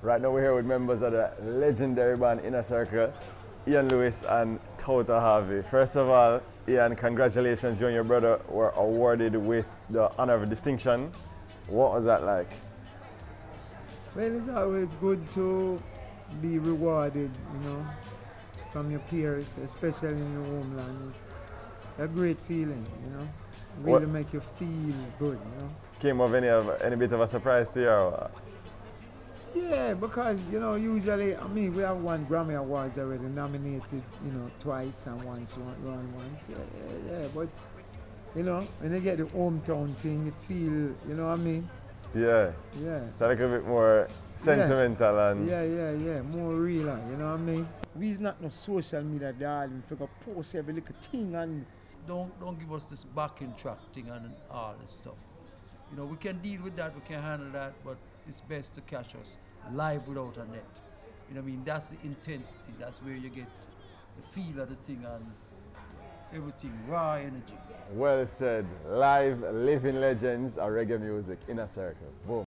Right now we're here with members of the legendary band Inner Circle, Ian Lewis and Touter Harvey. First of all, Ian, congratulations, you and your brother were awarded with the honor of distinction. What was that like? Well, it's always good to be rewarded, from your peers, especially in your homeland. A great feeling, really What make you feel good. came of any bit of a surprise to you? Or? Yeah, because, usually, we have won Grammy Awards already, nominated, twice and once. Yeah, but, when you get the hometown thing, you feel, you know what I mean? Yeah. Yeah. It's a little bit more sentimental and Yeah, more real, you know what I mean? We's not no social media darling, we go post every little thing and Don't give us this backing track thing and all this stuff. We can deal with that, we can handle that, but it's best to catch us live without a net. That's the intensity, that's where you get the feel of the thing and everything, raw energy. well said. Live, living legends of reggae music, Inner Circle. Boom.